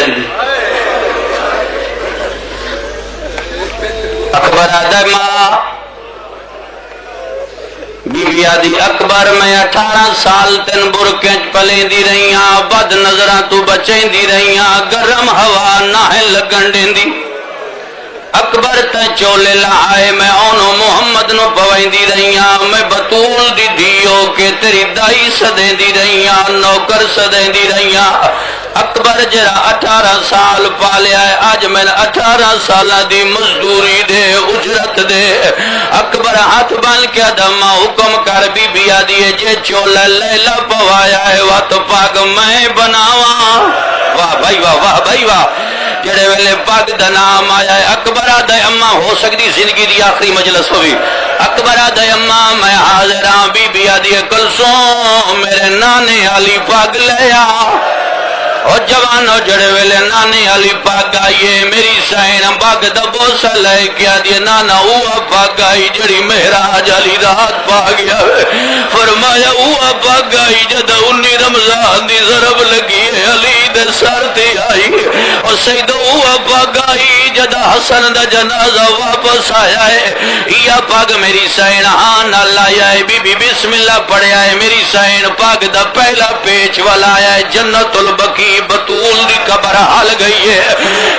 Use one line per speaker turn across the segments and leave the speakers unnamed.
لگتی اکبر آدھا ماں بی بی آدھی اکبر میں 18 سال تین برکیں پلیں دی رہی ہاں بد نظرہ تو بچیں دی رہی ہاں گرم ہوا نہ ہے لگن دیں دی اکبر تے چولے لائے میں اونو محمد نو پوائیں دی رہی ہاں میں بطول دی دیو کہ تیری دائی سدیں دی رہی ہاں نوکر سدیں دی رہی ہاں اکبر جرا 18 سال پالیا ہے آج میں 18 سالہ دی مزدوری دے اجرت دے اکبر ہاتھ بان کے دما حکم کر بی بی آدھی جے چولہ لیلہ پوایا ہے وات پاک میں بناواں واہ بھائی واہ واہ بھائی واہ جڑے ویلے پاک دا نام آیا ہے اکبر آدھے اماں ہو سکتی زندگی دی آخری مجلس ہوئی اکبر آدھے اماں میں حاضر ہاں بی بی آدھی کلثوم میرے نانے علی پاک لیا اور جوانو جڑے ویلے نانے علی پاک آئیے میری سائن پاک دبو سلے کیا دیے نانا اوہ پاک آئی جڑی مہراج علی رات پا گیا فرمایا اوہ پاک آئی جد 19 رمضان دی ضرب لگی ہے علی دے سر تے آئی اور سید اوہ پاک آئی جد حسن دا جنازہ واپس آیا ہے یا پاک میری سائن آن اللہ آیا ہے بی بی بسم اللہ پڑھیا ہے میری سائن پاک دا پہلا پیچ والا آیا ہے جنت البقی بطول دی قبر حال گئی ہے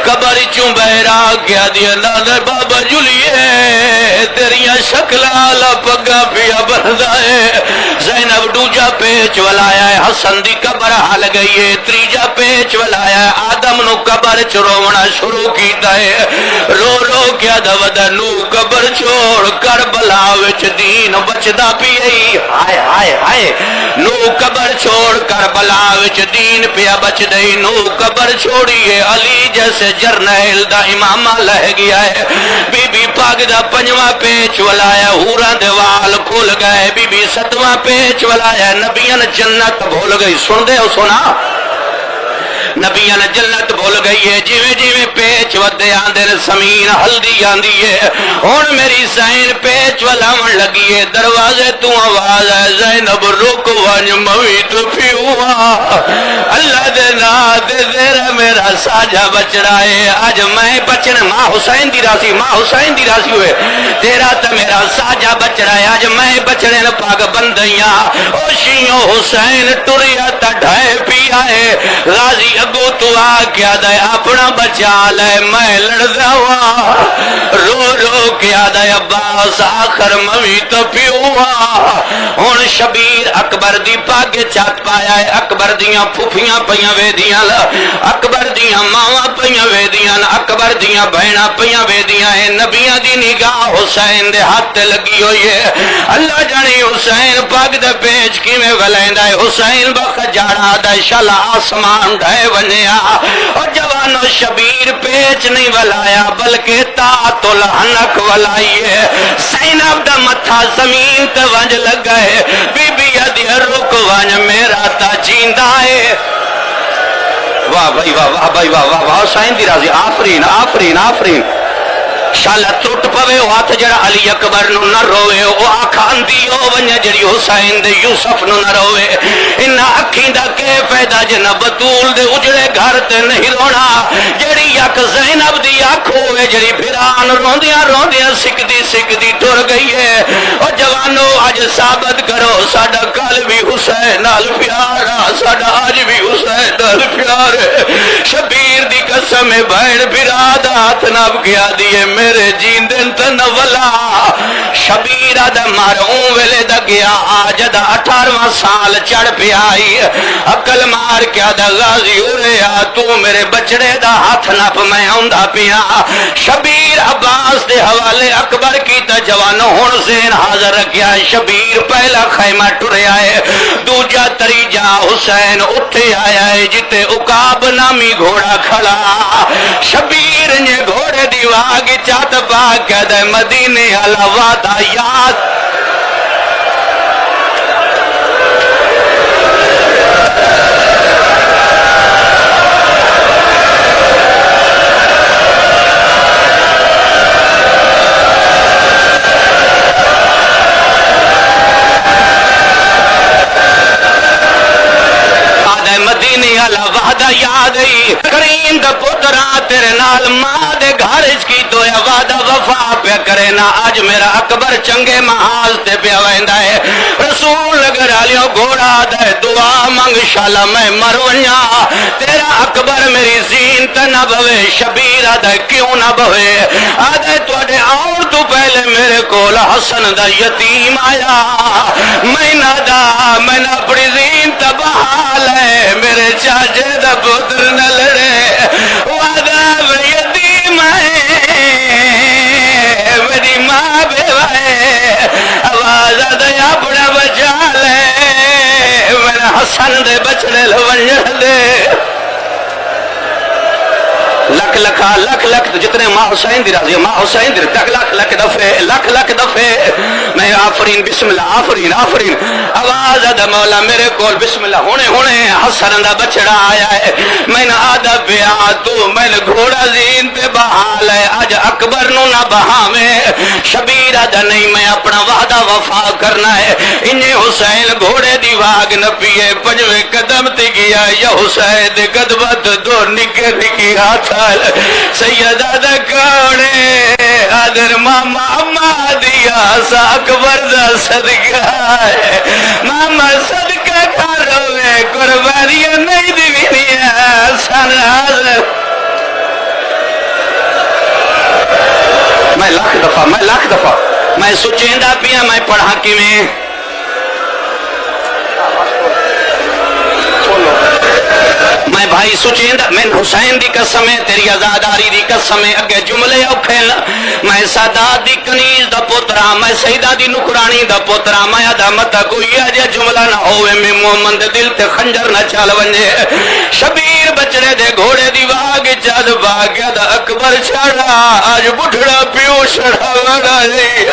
قبر چوں بہرا کیا دیا نانا بابا جلیے تیریاں شکلہ پگا پیا بردہ ہے زینب دوجا پیچ ولایا ہے حسن دی قبر حال گئی ہے تریجا پیچ ولایا ہے آدم نو قبر چرونا شروع کیتا ہے رو رو کیا دودہ نو قبر چھوڑ کربلا وچ دین بچدا پیئی ہائے ہائے ہائے نو قبر چھوڑ کربلا وچ دین پیا بچ دئی نو قبر چھوڑیے علی جیسے جرنیل دا امامہ لہ گیا ہے بی بی پاک دا 5واں پیچ ولایا حوراں دے وال کھل گئے بی بی 7واں پیچ ولایا نبیان جنت بھول گئی سن دے ہو سنا نبیان جنت بھول گئی ہے جیویں جیویں پیچ ودے آندے سمین ہلدی آندی ہے ہن میری سائن پیچ ولاون لگی ہے دروازے تو آواز ہے زینب رک ون موی تو پیوا اللہ دے نا دے تیرا میرا ساجا بچڑا ہے آج میں بچن ماں حسین دی راسی ہوئے تیرا تا میرا ساجا بچڑا ہے آج میں بچڑے نہ پاک بندیاں او شیوں حسین ٹریا تا ڈھائے پیا ہے غازی اگو تو آ کیا دے اپنا بچا لے میں لڑدا ہوا رو رو کیا دے عباس آخر موی تو پیوا ہن شبیر اکبر دی پاگ چات پایا ہے اکبر دیاں پھوپھیاں پیاں ویدیاں اکبر دیاں ماواں پیاں ویدیاں اکبر دیاں بہناں پیاں ویدیاں ہیں نبیاں دی نگاہ حسین دے ہاتھ لگی ہوئی ہے اللہ جانی حسین پاگ دے پیچ کیویں ولیندا ہے حسین بخ جاڑا دا شلا آسمان ڈھے ونیا اور جوانو شبیر پیچ نہیں ولایا بلکہ تات الحنک ولائی ہے زینب دا متھا زمین تے ونج لگا ہے بی بی ادی رک ونج میرا تا جیندا ہے واہ بھائی واہ واہ بھائی واہ واہ واہ حسین دی راضی آفرین آفرین آفرین شالا ٹوٹ پوے وہ ہاتھ جڑا علی اکبر نو نہ روے وہ آکھان دی او ونجا جڑی حسین دے یوسف نو نہ روے انہا اکھیں دا کے فیدہ جنہ بطول دے اجڑے گھر تے نہیں رونا جڑی یک زینب دی آنکھ ہوئے جڑی بھران روندیاں سکدی ٹر گئی ہے اور جوانو آج ثابت کرو ساڈا کل بھی حسین نال پیارا ساڈا آج بھی حسین نال پیار ہے شبیر دی قسم بہن بھراد ہاتھ نب کیا دیے میرے جیندن تنولا شبیر دا ماروں ویلے دا گیا آجد 18واں سال چڑھ پہ آئی عقل مار کیا دا غازی اوریا تو میرے بچڑے دا ہاتھ نپ میں آندا پیا شبیر عباس دے حوالے اکبر کی تا جوانوں ہن زین حاضر رکھیا شبیر پہلا خیمہ ٹریا ہے دوجا تریجا حسین اٹھے آیا ہے جتے عقاب نامی گھوڑا کھڑا شبیر نے گھوڑے دیواگ چات پاک دے مدینے علا وعدہ یاد والا وعدہ یاد ہی کریم دا پترا تیرے نال ماں دے گھر کی تو وعدہ وفا پہ کرے نا اج میرا اکبر چنگے محاذ تے پہ ویندا ہے رسول لگر علیو گھوڑا دے دعا منگ شالا میں مر ونیا تیرا اکبر میری زینت نہ بوے شبیر آدھے کیوں نہ بوے آدھے توڑے آؤں تو پہلے میرے کول حسن دا یتیم آیا میں نہ دا میں نہ اپنی زینت بحال ہے میرے چاچے دا پتر نہ لڑے وعدہ یتیم ہے میری ماں بیوہ ہے آواز دیا اپنا بچا لے میرا حسن دے بچڑے لونجر دے لکھ لکھا لکھ لکھ جتنے ماں حسین دی راضی ماں حسین دی لکھ لکھ دفعے میں آفرین بسم اللہ آفرین آفرین آواز آدھا مولا میرے کول بسم اللہ ہونے حسن دا بچڑا آیا ہے میں نے آدھا بیا تو میں نے گھوڑا زین پہ بحال ہے آج اکبر نو نہ بہاویں شبیر آدھا نہیں میں اپنا وعدہ وفا کرنا ہے انہیں حسین گھوڑے دی واگ نہ پیے پجوے قدم تے گیا یا حسین دے قدمت دو نکے نکی ہاتھ سیدہ دا کوڑے آدر ماما اما دیا سا اکبر دا صدقہ ہے ماما صدقہ کروے قربانیاں نہیں دیوینی ہے سن حاضر میں لاکھ دفعہ میں سچیندہ پیا میں پڑھا کی میں بھائی سچیندہ میں حسین دی قسم ہے تیری آزاداری دی قسم ہے اگے جملے اوکھل میں سادات دی کنیز دا پترا میں سیدہ دی نکرانی دا پترا میں آدھا متا کوئی اجے جملہ نہ ہوئے میں محمد دل تے خنجر نہ چال ونجے شبیر بچڑے دے گھوڑے دی واگ چاد باگیا دا اکبر چھڑا آج بڑھڑا پیو چھڑا وڑا جی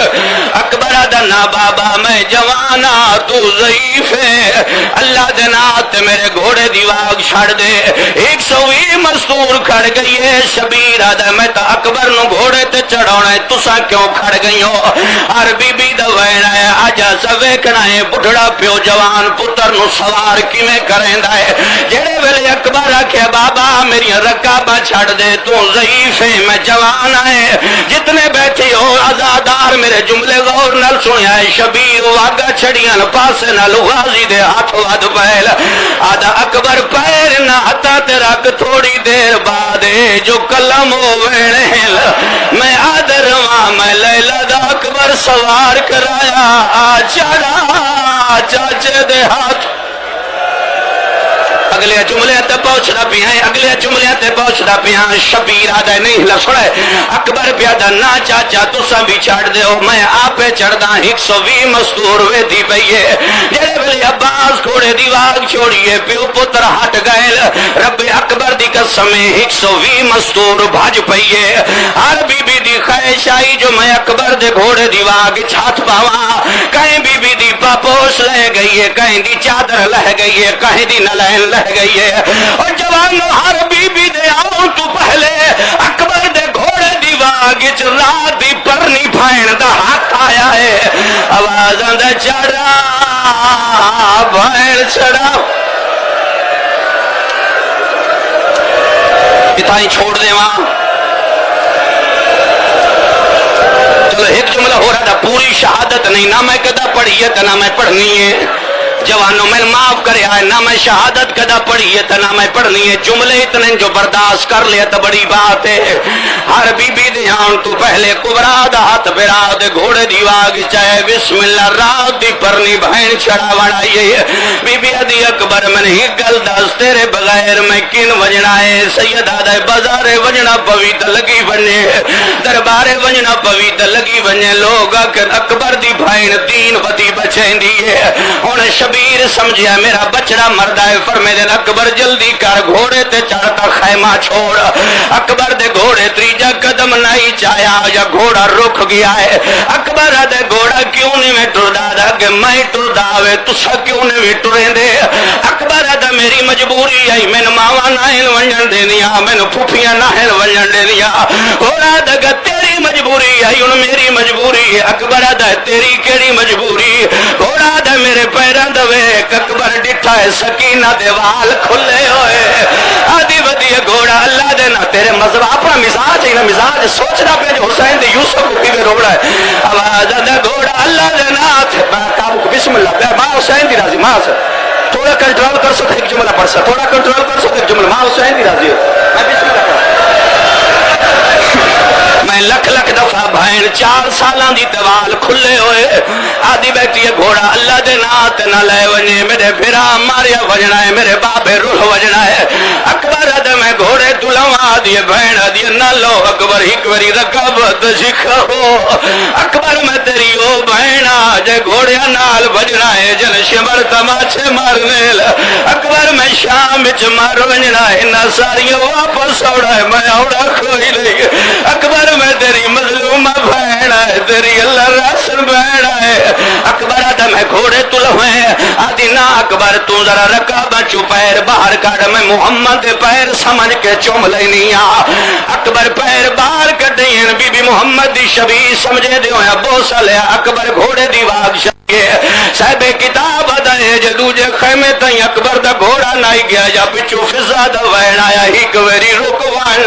اکبر آدھا نا بابا میں جوانا تو ضعیف ہے اللہ دے نات میرے گھوڑے دی واگ چھڑ دے 120 مستور کھڑ گئی ہے شبیر آدھا میں تا اکبر نو گھوڑے تے چڑھونا ہے تسا کیوں کھڑ گئی ہو ہر بی بی دا وینا ہے آجا سویکنا ہے بڑھڑا پیو جوان پتر نو سوار کی میں کریں دا ہے جڑے ویلے اکبر آکھے بابا میری رکابہ چھڑ دے تو ضعیف ہے میں جوان ہے جتنے بیٹھے ہو آزادار میرے جملے غور نل سنیا ہے شبیر واگا چھڑیاں پاسے نل غازی دے ہاتھ واد پہل آدھا اکبر پیر نہ ہتا تیرا تھوڑی دیر بعد جو کلم ہوئے میں آدر وہاں میں لیلہ دا اکبر سوار کرایا چڑھا چاچے دے ہاتھ اگلے جملے تے پہنچدا پیا اگلے جملے تے پہنچدا پیا شبیر آدھا نہیں لسڑے اکبر پیادا نا چاچا تساں بھی چھڑ دیو میں آپے چڑھدا 120 مستور ویدی پئیے جڑے ویلے عباس گھوڑے دی واگ چھوڑیے پیو پتر ہٹ گئے رب اکبر دی قسم 120 مستور بھج پئیے ہر بی بی دی خواہش آئی جو میں اکبر دے گھوڑے دی واگ چھات پاواں کہیں بی بی دی پاپوش لے گئی ہے کہیں دی چادر لہ گئی ہے کہیں دی نلین لہ گئی ہے اور جوانو ہر بی بی دے آؤں تو پہلے اکبر دے گھوڑے دی واگچ رات دی پرنی بھائن دا ہاتھ آیا ہے آوازاں دا چڑھا بھائن چڑھا اتائی چھوڑ دے وہاں چلو ایک جملہ ہو رہا تھا پوری شہادت نہیں نہ میں کدا پڑھی ہے نہ میں پڑھنی ہے جوانوں میں معاف کرے آئے نہ میں شہادت کدا پڑھی ہے نہ میں پڑھنی ہے جملے اتنے جو برداشت کر لیا تو بڑی بات ہے ہر بی بی دھیان تو پہلے کبرا دا ہاتھ برا دے گھوڑے دی واگ چاہے بسم اللہ رات دی پرنی بہن چڑھا بڑھائیے بی بی ادی اکبر میں نہیں گل دس تیرے بغیر میں کن وجنا ہے سید آدھے بازار وجنا پوی تو لگی بنے دربار وجنا پوی تو لگی بنے لوگ اکبر دی بہن دین ودی بچیں دی ہے شبیر سمجھیا میرا بچڑا مردہ ہے فرمے دے اکبر جلدی کر گھوڑے تے چڑھتا خیر خیمہ چھوڑ اکبر دے گھوڑے تریجا قدم نہیں چایا یا گھوڑا رک گیا ہے اکبر دے گھوڑا کیوں نہیں میں ٹردا دا کہ میں ٹردا وے تسا کیوں نہیں ٹریں دے اکبر دا میری مجبوری ہے میں ماوا نہ ونجن دینیا میں پھوپھیاں نہ ونجن دینیا گھوڑا دا تیری مجبوری ہے ہن میری مجبوری ہے اکبر دا تیری کیڑی مجبوری گھوڑا دا میرے پیراں دے ویکھ اکبر ڈٹھا ہے سکینہ دے وال کھلے ہوئے آدھی ودی گھوڑا اللہ دے نا تیرے مذہب اپنا مزاج ہے نا مزاج سوچنا پہ جو حسین دے یوسف کو کیویں روڑا ہے آواز دے گھوڑا اللہ دے ناتھ بسم اللہ پہ ماں حسین دی راضی ماں سے تھوڑا کنٹرول کر سکتے ایک جملہ پڑھ سکتے تھوڑا کنٹرول کر سکتے ایک جملہ ماں حسین دی راضی میں بسم اللہ کر میں لکھ لکھ دفعہ بہن 4 سالاں دی دوال کھلے ہوئے آدھی بیٹھی ہے گھوڑا اللہ دے نات نہ لے ونجے میرے پھرا ماریا وجنا ہے میرے بابے روح وجنا ہے اکبر ادھے میں گھوڑے تلواں آدھی بہن آدھی نہ لو اکبر ایک وری رکبت سکھو اکبر میں تیری او بہن آجے گھوڑیا نال وجنا ہے جن شمر تماچے مارنے اکبر میں شام بچ مار وجنا ہے نہ ساری واپس اوڑا ہے میں اوڑا کھوئی لے اکبر میں تیری مظلومہ بہن ہے تیری اللہ راسن بہن ہے اکبر آدھا میں گھوڑے تلویں آدھی نا اکبر تو ذرا رکابہ چو پیر باہر کاڑ میں محمد پیر سمجھ کے چوم لینی اکبر پیر باہر کٹیں بی بی محمد دی شبی سمجھے دیو یا بوسا لیا اکبر گھوڑے دی واگ شکے صاحب کتاب دائے جدو جے خیمے تائیں اکبر دا گھوڑا نائی گیا یا پچھو فضا دا وین آیا ہی کوری رکوان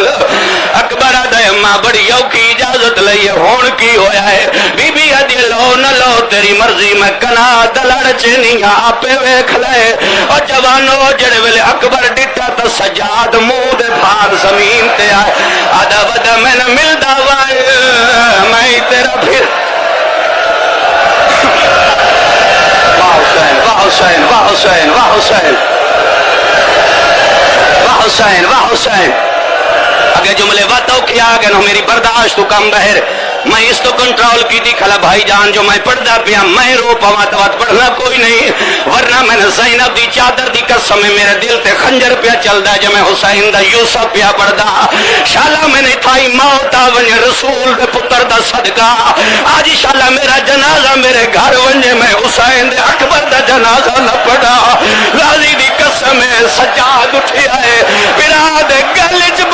اکبر دائے ماں بڑی یو کی اجازت لئیے ہون کی ہویا ہے بی بی ادھی لو نہ لو تیری مرضی میں کنا دلڑ چینی آپے ویکھ لے اور جوانو جڑے ویلے اکبر ڈٹا تا سجاد مود بھار زمین تے آئے آدھا ودا میں نہ مل داوائے میں تیرا پھر واہ حسین واہ حسین واہ حسین واہ حسین واہ حسین واہ حسین اگے جملے واتو کیا آگے نو میری برداشت تو کم بہر میں اس تو کنٹرول کی تھی کھلا بھائی جان جو میں پڑھدا پیا میں رو پاواں تو پڑھنا کوئی نہیں ورنہ میں نے زینب دی چادر دی قسم میں میرے دل تے خنجر پیا چلدا جو میں حسین دا یوسف پیا پڑھدا شالا میں نے تھائی موت ون رسول دے پتر دا صدقہ آج شالا میرا جنازہ میرے گھر ونجے میں حسین دے اکبر دا جنازہ نہ پڑھا راضی دی قسم سجاد اٹھیا ہے میرا دے گل چ